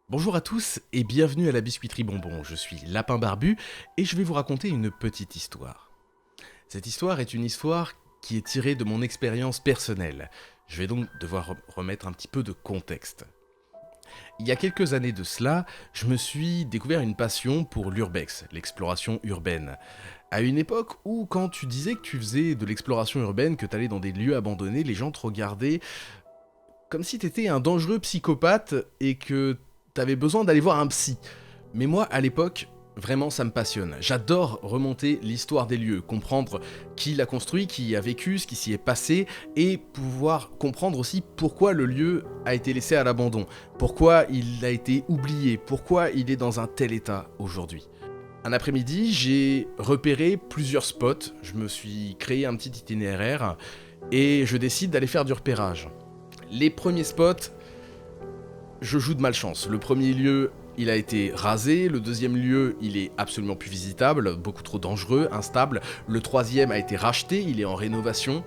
Bonjour à tous et bienvenue à la Biscuiterie Bonbon, je suis Lapin Barbu et je vais vous raconter une petite histoire. Cette histoire est une histoire qui est tirée de mon expérience personnelle. Je vais donc devoir remettre un petit peu de contexte. Il y a quelques années de cela, je me suis découvert une passion pour l'urbex, l'exploration urbaine. À une époque où quand tu disais que tu faisais de l'exploration urbaine, que tu allais dans des lieux abandonnés, les gens te regardaient comme si t'étais un dangereux psychopathe et que t'avais besoin d'aller voir un psy. Mais moi, à l'époque, vraiment, ça me passionne. J'adore remonter l'histoire des lieux, comprendre qui l'a construit, qui y a vécu, ce qui s'y est passé, et pouvoir comprendre aussi pourquoi le lieu a été laissé à l'abandon, pourquoi il a été oublié, pourquoi il est dans un tel état aujourd'hui. Un après-midi, j'ai repéré plusieurs spots, je me suis créé un petit itinéraire, et je décide d'aller faire du repérage. Les premiers spots, je joue de malchance. Le premier lieu, il a été rasé. Le deuxième lieu, il est absolument plus visitable, beaucoup trop dangereux, instable. Le troisième a été racheté, il est en rénovation.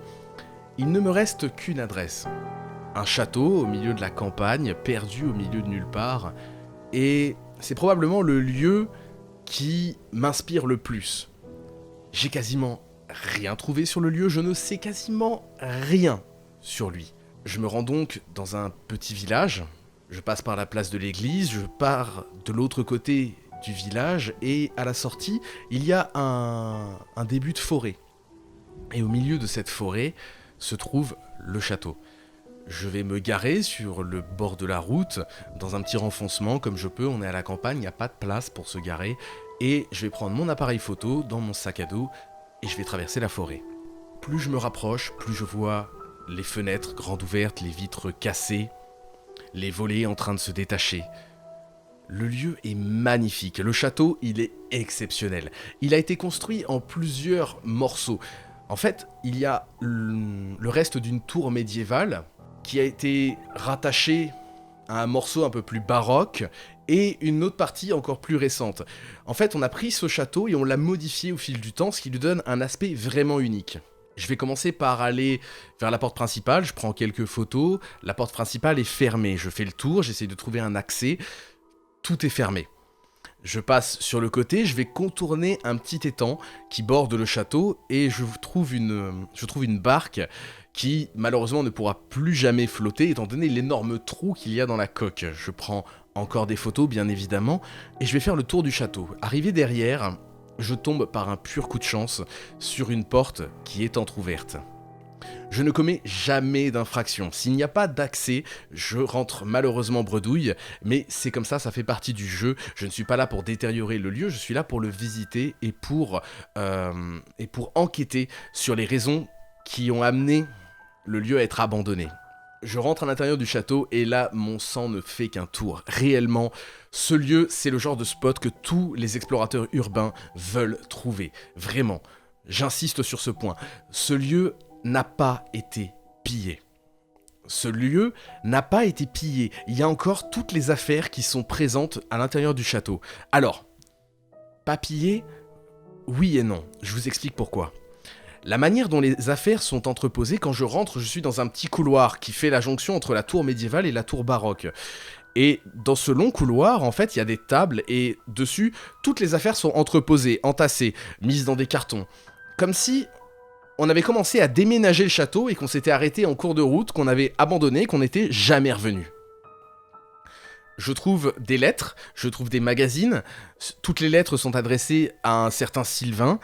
Il ne me reste qu'une adresse. Un château au milieu de la campagne, perdu au milieu de nulle part. Et c'est probablement le lieu qui m'inspire le plus. J'ai quasiment rien trouvé sur le lieu, je ne sais quasiment rien sur lui. Je me rends donc dans un petit village, je passe par la place de l'église, je pars de l'autre côté du village et à la sortie, il y a un début de forêt. Et au milieu de cette forêt se trouve le château. Je vais me garer sur le bord de la route, dans un petit renfoncement comme je peux, on est à la campagne, il n'y a pas de place pour se garer, et je vais prendre mon appareil photo dans mon sac à dos et je vais traverser la forêt. Plus je me rapproche, plus je vois les fenêtres grandes ouvertes, les vitres cassées, les volets en train de se détacher. Le lieu est magnifique, le château, il est exceptionnel. Il a été construit en plusieurs morceaux. En fait, il y a le reste d'une tour médiévale qui a été rattachée à un morceau un peu plus baroque et une autre partie encore plus récente. En fait, on a pris ce château et on l'a modifié au fil du temps, ce qui lui donne un aspect vraiment unique. Je vais commencer par aller vers la porte principale, je prends quelques photos, la porte principale est fermée, je fais le tour, j'essaie de trouver un accès, tout est fermé. Je passe sur le côté, je vais contourner un petit étang qui borde le château et je trouve une barque qui malheureusement ne pourra plus jamais flotter étant donné l'énorme trou qu'il y a dans la coque. Je prends encore des photos bien évidemment et je vais faire le tour du château. Arrivé derrière, je tombe par un pur coup de chance sur une porte qui est entr'ouverte. Je ne commets jamais d'infraction. S'il n'y a pas d'accès, je rentre malheureusement bredouille, mais c'est comme ça fait partie du jeu. Je ne suis pas là pour détériorer le lieu, je suis là pour le visiter et pour enquêter sur les raisons qui ont amené le lieu à être abandonné. Je rentre à l'intérieur du château et là, mon sang ne fait qu'un tour. Réellement, ce lieu, c'est le genre de spot que tous les explorateurs urbains veulent trouver. Vraiment, j'insiste sur ce point. Ce lieu n'a pas été pillé. Ce lieu n'a pas été pillé. Il y a encore toutes les affaires qui sont présentes à l'intérieur du château. Alors, pas pillé ? Oui et non. Je vous explique pourquoi. La manière dont les affaires sont entreposées, quand je rentre, je suis dans un petit couloir qui fait la jonction entre la tour médiévale et la tour baroque. Et dans ce long couloir, en fait, il y a des tables et dessus, toutes les affaires sont entreposées, entassées, mises dans des cartons. Comme si on avait commencé à déménager le château et qu'on s'était arrêté en cours de route, qu'on avait abandonné, qu'on n'était jamais revenu. Je trouve des lettres, je trouve des magazines. Toutes les lettres sont adressées à un certain Sylvain.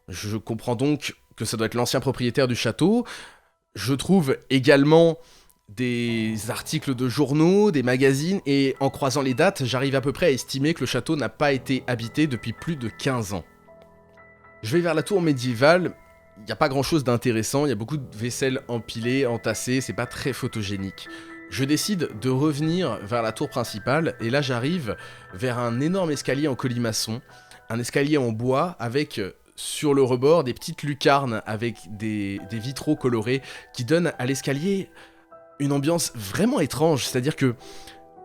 Je comprends donc que ça doit être l'ancien propriétaire du château. Je trouve également des articles de journaux, des magazines, et en croisant les dates, j'arrive à peu près à estimer que le château n'a pas été habité depuis plus de 15 ans. Je vais vers la tour médiévale, il n'y a pas grand chose d'intéressant, il y a beaucoup de vaisselle empilée, entassée, c'est pas très photogénique. Je décide de revenir vers la tour principale, et là j'arrive vers un énorme escalier en colimaçon, un escalier en bois avec sur le rebord des petites lucarnes avec des vitraux colorés qui donnent à l'escalier une ambiance vraiment étrange, c'est-à-dire que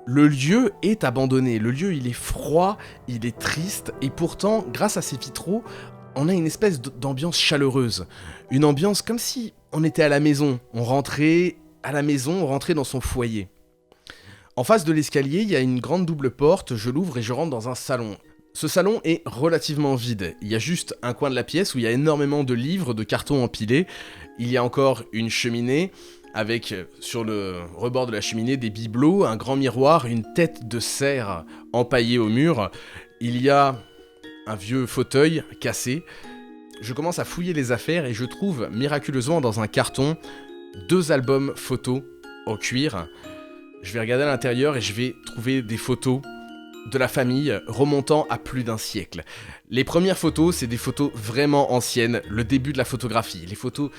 le lieu est abandonné, le lieu il est froid, il est triste, et pourtant, grâce à ces vitraux, on a une espèce d'ambiance chaleureuse, une ambiance comme si on était à la maison, on rentrait à la maison, on rentrait dans son foyer. En face de l'escalier, il y a une grande double porte, je l'ouvre et je rentre dans un salon. Ce salon est relativement vide. Il y a juste un coin de la pièce où il y a énormément de livres, de cartons empilés. Il y a encore une cheminée avec, sur le rebord de la cheminée, des bibelots, un grand miroir, une tête de cerf empaillée au mur. Il y a un vieux fauteuil cassé. Je commence à fouiller les affaires et je trouve miraculeusement dans un carton 2 albums photos en cuir. Je vais regarder à l'intérieur et je vais trouver des photos de la famille remontant à plus d'un siècle. Les premières photos, c'est des photos vraiment anciennes, le début de la photographie. Les photos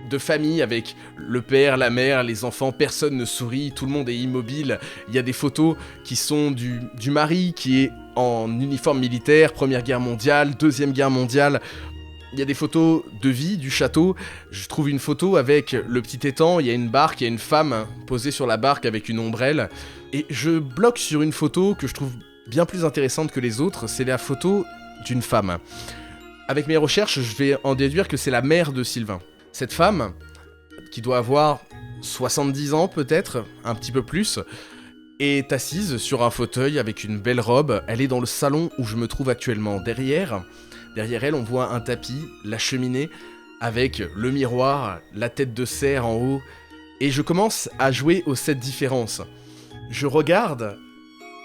de famille avec le père, la mère, les enfants, personne ne sourit, tout le monde est immobile. Il y a des photos qui sont du mari qui est en uniforme militaire, Première Guerre mondiale, Deuxième Guerre mondiale. Il y a des photos de vie du château. Je trouve une photo avec le petit étang, il y a une barque, il y a une femme posée sur la barque avec une ombrelle. Et je bloque sur une photo que je trouve bien plus intéressante que les autres, c'est la photo d'une femme. Avec mes recherches, je vais en déduire que c'est la mère de Sylvain. Cette femme, qui doit avoir 70 ans peut-être, un petit peu plus, est assise sur un fauteuil avec une belle robe. Elle est dans le salon où je me trouve actuellement. Derrière elle, on voit un tapis, la cheminée, avec le miroir, la tête de cerf en haut. Et je commence à jouer aux 7 différences. Je regarde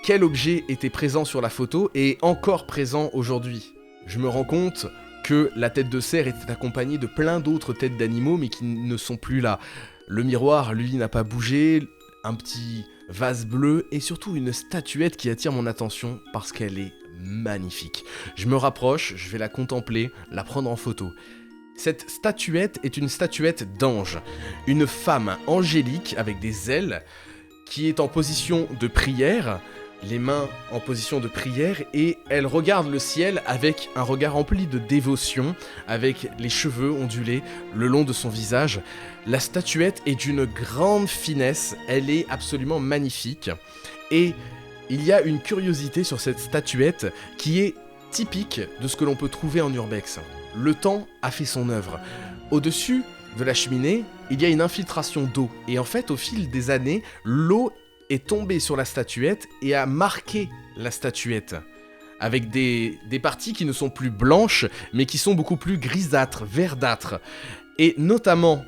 quel objet était présent sur la photo et est encore présent aujourd'hui. Je me rends compte que la tête de cerf était accompagnée de plein d'autres têtes d'animaux, mais qui ne sont plus là. Le miroir, lui, n'a pas bougé, un petit vase bleu, et surtout une statuette qui attire mon attention parce qu'elle est magnifique. Je me rapproche, je vais la contempler, la prendre en photo. Cette statuette est une statuette d'ange, une femme angélique avec des ailes qui est en position de prière, les mains en position de prière, et elle regarde le ciel avec un regard rempli de dévotion, avec les cheveux ondulés le long de son visage. La statuette est d'une grande finesse, elle est absolument magnifique, et il y a une curiosité sur cette statuette qui est typique de ce que l'on peut trouver en urbex. Le temps a fait son œuvre. Au-dessus de la cheminée, il y a une infiltration d'eau, et en fait, au fil des années, l'eau est tombée sur la statuette et a marqué la statuette, avec des parties qui ne sont plus blanches, mais qui sont beaucoup plus grisâtres, verdâtres, et notamment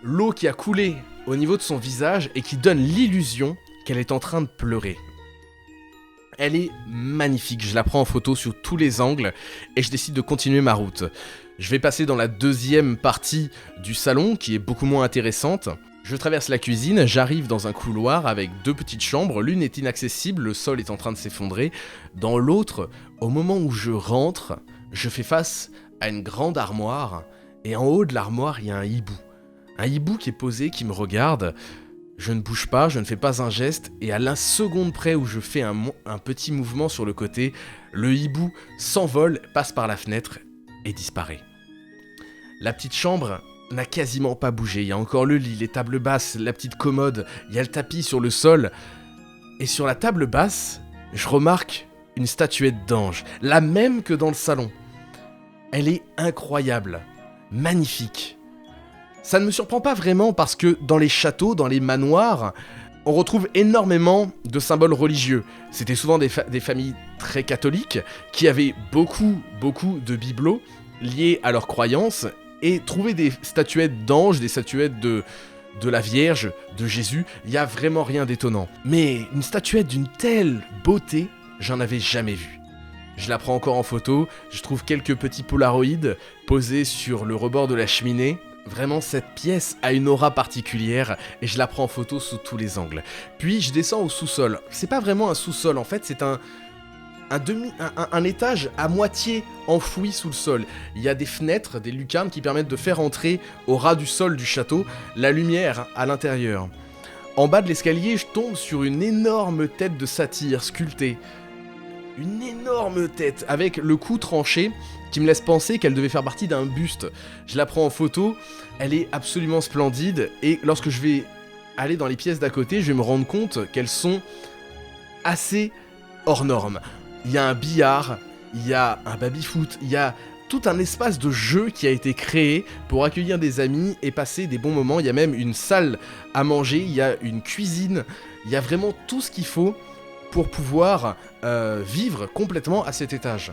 l'eau qui a coulé au niveau de son visage et qui donne l'illusion qu'elle est en train de pleurer. Elle est magnifique, je la prends en photo sur tous les angles et je décide de continuer ma route. Je vais passer dans la deuxième partie du salon qui est beaucoup moins intéressante. Je traverse la cuisine, j'arrive dans un couloir avec 2 petites chambres, l'une est inaccessible, le sol est en train de s'effondrer. Dans l'autre, au moment où je rentre, je fais face à une grande armoire et en haut de l'armoire, il y a un hibou. Un hibou qui est posé, qui me regarde. Je ne bouge pas, je ne fais pas un geste, et à la seconde près où je fais un petit mouvement sur le côté, le hibou s'envole, passe par la fenêtre et disparaît. La petite chambre n'a quasiment pas bougé, il y a encore le lit, les tables basses, la petite commode, il y a le tapis sur le sol, et sur la table basse, je remarque une statuette d'ange, la même que dans le salon. Elle est incroyable, magnifique. Ça ne me surprend pas vraiment parce que dans les châteaux, dans les manoirs, on retrouve énormément de symboles religieux. C'était souvent des familles très catholiques qui avaient beaucoup de bibelots liés à leurs croyances, et trouver des statuettes d'anges, des statuettes de la Vierge, de Jésus, il n'y a vraiment rien d'étonnant. Mais une statuette d'une telle beauté, j'en avais jamais vu. Je la prends encore en photo, je trouve quelques petits polaroïds posés sur le rebord de la cheminée. Vraiment, cette pièce a une aura particulière et je la prends en photo sous tous les angles. Puis je descends au sous-sol. C'est pas vraiment un sous-sol, en fait, c'est un étage à moitié enfoui sous le sol. Il y a des fenêtres, des lucarnes qui permettent de faire entrer au ras du sol du château la lumière à l'intérieur. En bas de l'escalier, je tombe sur une énorme tête de satyre sculptée. Une énorme tête avec le cou tranché qui me laisse penser qu'elle devait faire partie d'un buste. Je la prends en photo, elle est absolument splendide, et lorsque je vais aller dans les pièces d'à côté, je vais me rendre compte qu'elles sont assez hors normes. Il y a un billard, il y a un baby-foot, il y a tout un espace de jeu qui a été créé pour accueillir des amis et passer des bons moments. Il y a même une salle à manger, il y a une cuisine, Il y a vraiment tout ce qu'il faut pour pouvoir vivre complètement à cet étage.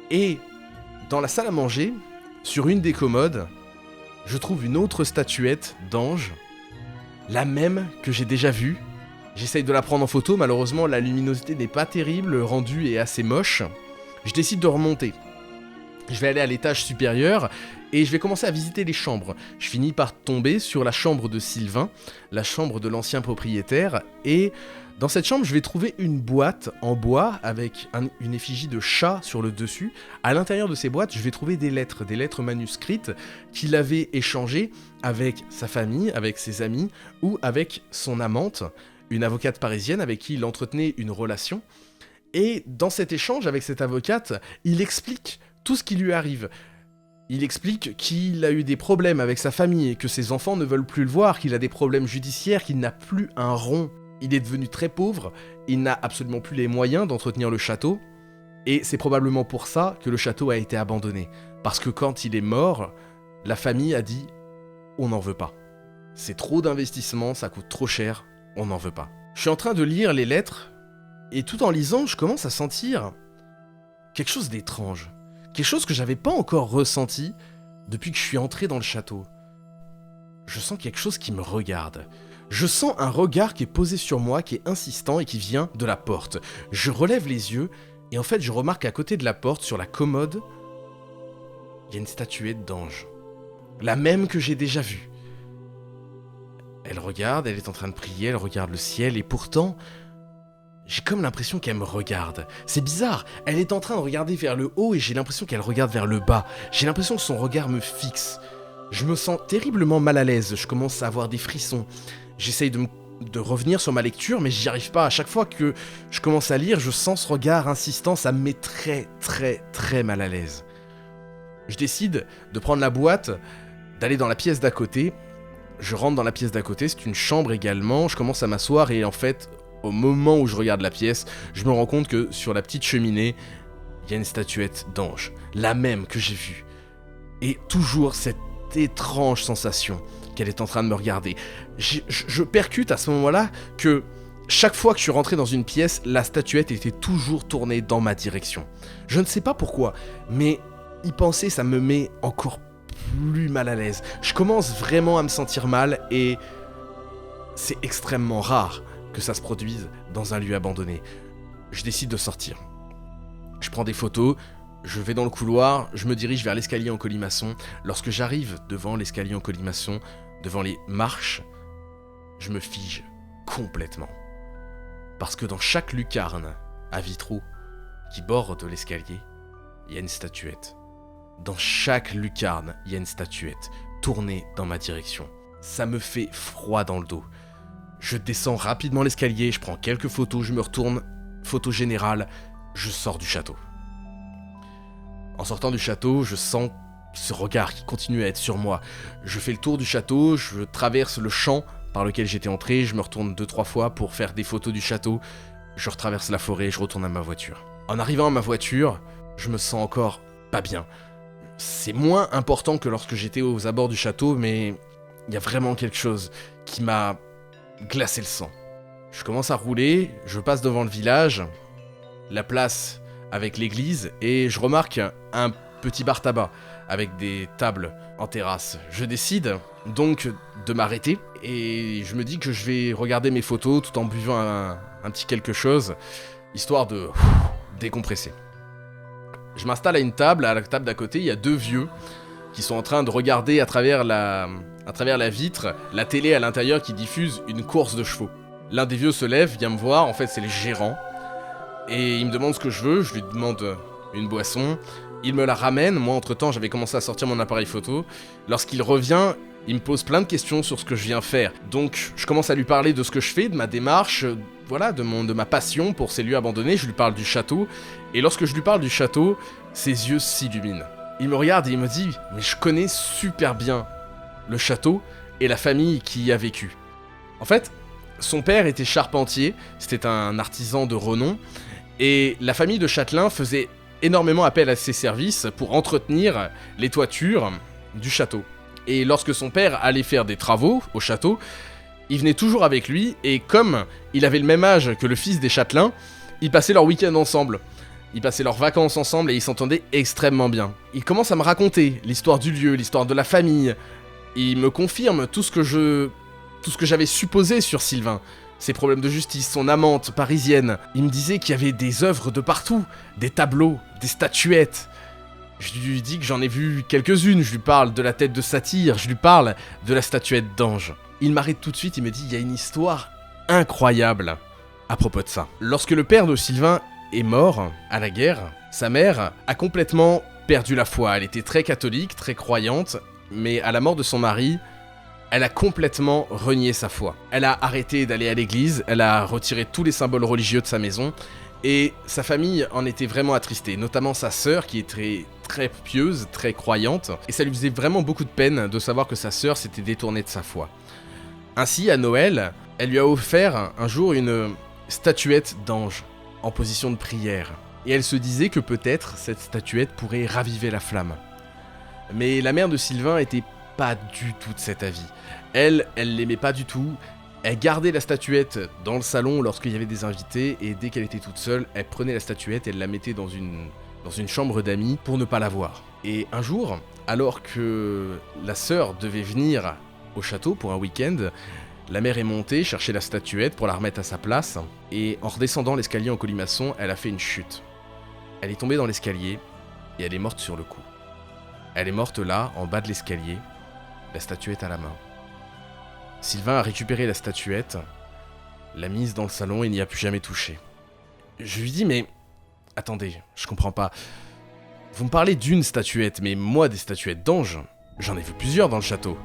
Et dans la salle à manger, sur une des commodes, je trouve une autre statuette d'ange, la même que j'ai déjà vue. J'essaye de la prendre en photo, malheureusement la luminosité n'est pas terrible, le rendu est assez moche. Je décide de remonter. Je vais aller à l'étage supérieur et je vais commencer à visiter les chambres. Je finis par tomber sur la chambre de Sylvain, la chambre de l'ancien propriétaire, et dans cette chambre je vais trouver une boîte en bois avec une effigie de chat sur le dessus. À l'intérieur de ces boîtes je vais trouver des lettres manuscrites qu'il avait échangées avec sa famille, avec ses amis ou avec son amante, une avocate parisienne avec qui il entretenait une relation. Et dans cet échange avec cette avocate, il explique tout ce qui lui arrive. Il explique qu'il a eu des problèmes avec sa famille et que ses enfants ne veulent plus le voir, qu'il a des problèmes judiciaires, qu'il n'a plus un rond. Il est devenu très pauvre, il n'a absolument plus les moyens d'entretenir le château, et c'est probablement pour ça que le château a été abandonné. Parce que quand il est mort, la famille a dit « on n'en veut pas. C'est trop d'investissement, ça coûte trop cher, on n'en veut pas. » Je suis en train de lire les lettres, et tout en lisant, je commence à sentir quelque chose d'étrange. Quelque chose que j'avais pas encore ressenti depuis que je suis entré dans le château. Je sens quelque chose qui me regarde. Je sens un regard qui est posé sur moi, qui est insistant et qui vient de la porte. Je relève les yeux et en fait je remarque qu'à côté de la porte, sur la commode, il y a une statuette d'ange. La même que j'ai déjà vue. Elle regarde, elle est en train de prier, elle regarde le ciel et pourtant... j'ai comme l'impression qu'elle me regarde. C'est bizarre, elle est en train de regarder vers le haut et j'ai l'impression qu'elle regarde vers le bas. J'ai l'impression que son regard me fixe. Je me sens terriblement mal à l'aise, je commence à avoir des frissons. J'essaye de revenir sur ma lecture, mais j'y arrive pas. À chaque fois que je commence à lire, je sens ce regard insistant, ça me met très très très mal à l'aise. Je décide de prendre la boîte, d'aller dans la pièce d'à côté. Je rentre dans la pièce d'à côté, c'est une chambre également. Je commence à m'asseoir et en fait... au moment où je regarde la pièce, je me rends compte que sur la petite cheminée, il y a une statuette d'ange, la même que j'ai vue. Et toujours cette étrange sensation qu'elle est en train de me regarder. Je percute à ce moment-là que chaque fois que je suis rentré dans une pièce, la statuette était toujours tournée dans ma direction. Je ne sais pas pourquoi, mais y penser, ça me met encore plus mal à l'aise. Je commence vraiment à me sentir mal et c'est extrêmement rare que ça se produise dans un lieu abandonné. Je décide de sortir. Je prends des photos, je vais dans le couloir, je me dirige vers l'escalier en colimaçon. Lorsque j'arrive devant l'escalier en colimaçon, devant les marches, je me fige complètement. Parce que dans chaque lucarne à vitraux qui borde l'escalier, il y a une statuette. Dans chaque lucarne, il y a une statuette tournée dans ma direction. Ça me fait froid dans le dos. Je descends rapidement l'escalier, je prends quelques photos, je me retourne, photo générale, je sors du château. En sortant du château, je sens ce regard qui continue à être sur moi. Je fais le tour du château, je traverse le champ par lequel j'étais entré, je me retourne 2-3 fois pour faire des photos du château, je retraverse la forêt, je retourne à ma voiture. En arrivant à ma voiture, je me sens encore pas bien. C'est moins important que lorsque j'étais aux abords du château, mais il y a vraiment quelque chose qui m'a glacé le sang. Je commence à rouler, je passe devant le village, la place avec l'église, et je remarque un petit bar tabac avec des tables en terrasse. Je décide donc de m'arrêter, et je me dis que je vais regarder mes photos tout en buvant un petit quelque chose, histoire de décompresser. Je m'installe à une table, à la table d'à côté, il y a deux vieux qui sont en train de regarder à travers la vitre la télé à l'intérieur qui diffuse une course de chevaux. L'un des vieux se lève, vient me voir, en fait c'est les gérants, et il me demande ce que je veux, je lui demande une boisson, il me la ramène, moi entre temps j'avais commencé à sortir mon appareil photo, lorsqu'il revient, il me pose plein de questions sur ce que je viens faire, donc je commence à lui parler de ce que je fais, de ma démarche, voilà, de ma passion pour ces lieux abandonnés, je lui parle du château, et lorsque je lui parle du château, ses yeux s'illuminent. Il me regarde et il me dit « mais je connais super bien le château et la famille qui y a vécu. » En fait, son père était charpentier, c'était un artisan de renom, et la famille de Châtelain faisait énormément appel à ses services pour entretenir les toitures du château. Et lorsque son père allait faire des travaux au château, Il venait toujours avec lui, et comme il avait le même âge que le fils des châtelains, ils passaient leur week-end ensemble. Ils passaient leurs vacances ensemble et ils s'entendaient extrêmement bien. Il commence à me raconter l'histoire du lieu, l'histoire de la famille. Il me confirme tout ce que j'avais supposé sur Sylvain. Ses problèmes de justice, son amante parisienne. Il me disait qu'il y avait des œuvres de partout, des tableaux, des statuettes. Je lui dis que j'en ai vu quelques-unes, je lui parle de la tête de satyre, je lui parle de la statuette d'ange. Il m'arrête tout de suite, il me dit il y a une histoire incroyable à propos de ça. Lorsque le père de Sylvain est mort à la guerre, sa mère a complètement perdu la foi. Elle était très catholique, très croyante, mais à la mort de son mari, elle a complètement renié sa foi. Elle a arrêté d'aller à l'église, elle a retiré tous les symboles religieux de sa maison, et sa famille en était vraiment attristée, notamment sa sœur qui est très pieuse, très croyante, et ça lui faisait vraiment beaucoup de peine de savoir que sa sœur s'était détournée de sa foi. Ainsi, à Noël, elle lui a offert un jour une statuette d'ange, en position de prière, et elle se disait que peut-être cette statuette pourrait raviver la flamme. Mais la mère de Sylvain était pas du tout de cet avis. Elle l'aimait pas du tout. Elle gardait la statuette dans le salon lorsqu'il y avait des invités, et dès qu'elle était toute seule, elle prenait la statuette et elle la mettait dans une chambre d'amis pour ne pas la voir. Et un jour, alors que la sœur devait venir au château pour un week-end, la mère est montée chercher la statuette pour la remettre à sa place, et en redescendant l'escalier en colimaçon, elle a fait une chute. Elle est tombée dans l'escalier, et elle est morte sur le coup. Elle est morte là, en bas de l'escalier, la statuette à la main. Sylvain a récupéré la statuette, l'a mise dans le salon et n'y a plus jamais touché. Je lui dis mais... Attendez, je comprends pas. Vous me parlez d'une statuette, mais moi des statuettes d'anges, j'en ai vu plusieurs dans le château.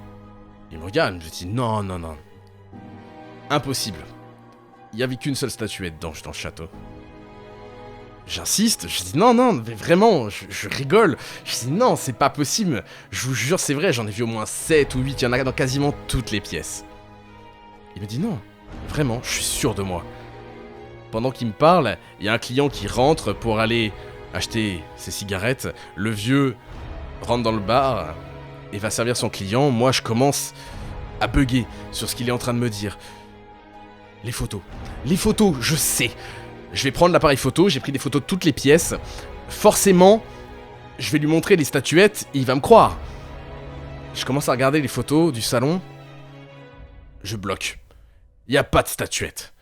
Il me regarde, il me dit non. Impossible. Il n'y avait qu'une seule statuette d'ange dans le château. J'insiste, je dis non, mais vraiment, je rigole. Je dis non, c'est pas possible. Je vous jure, c'est vrai, j'en ai vu au moins 7 ou 8, il y en a dans quasiment toutes les pièces. Il me dit non, vraiment, je suis sûr de moi. Pendant qu'il me parle, il y a un client qui rentre pour aller acheter ses cigarettes. Le vieux rentre dans le bar et va servir son client. Moi, je commence à bugger sur ce qu'il est en train de me dire. Les photos, je sais. Je vais prendre l'appareil photo, j'ai pris des photos de toutes les pièces. Forcément, je vais lui montrer les statuettes, il va me croire. Je commence à regarder les photos du salon. Je bloque. Il n'y a pas de statuette.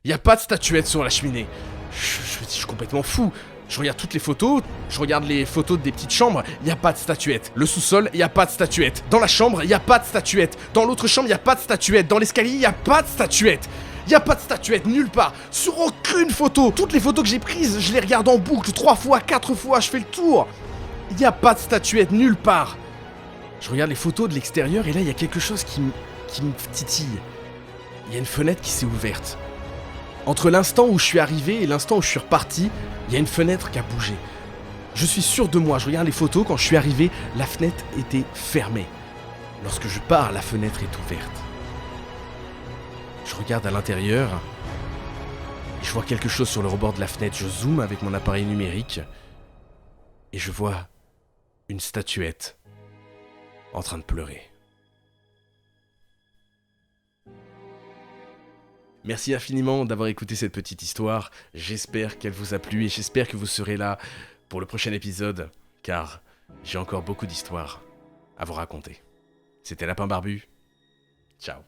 Il n'y a pas de statuette sur la cheminée. Je suis complètement fou. Je regarde toutes les photos, je regarde les photos des petites chambres, il n'y a pas de statuette. Le sous-sol, il n'y a pas de statuette. Dans la chambre, il n'y a pas de statuette. Dans l'autre chambre, il n'y a pas de statuette. Dans l'escalier, il n'y a pas de statuette. Il n'y a pas de statuette nulle part, sur aucune photo. Toutes les photos que j'ai prises, je les regarde en boucle 3 fois, 4 fois, je fais le tour. Il n'y a pas de statuette nulle part. Je regarde les photos de l'extérieur et là il y a quelque chose qui me titille. Il y a une fenêtre qui s'est ouverte. Entre l'instant où je suis arrivé et l'instant où je suis reparti, il y a une fenêtre qui a bougé. Je suis sûr de moi, je regarde les photos, quand je suis arrivé, la fenêtre était fermée. Lorsque je pars, la fenêtre est ouverte. Je regarde à l'intérieur et je vois quelque chose sur le rebord de la fenêtre. Je zoome avec mon appareil numérique et je vois une statuette en train de pleurer. Merci infiniment d'avoir écouté cette petite histoire. J'espère qu'elle vous a plu et j'espère que vous serez là pour le prochain épisode, car j'ai encore beaucoup d'histoires à vous raconter. C'était Lapin Barbu. Ciao.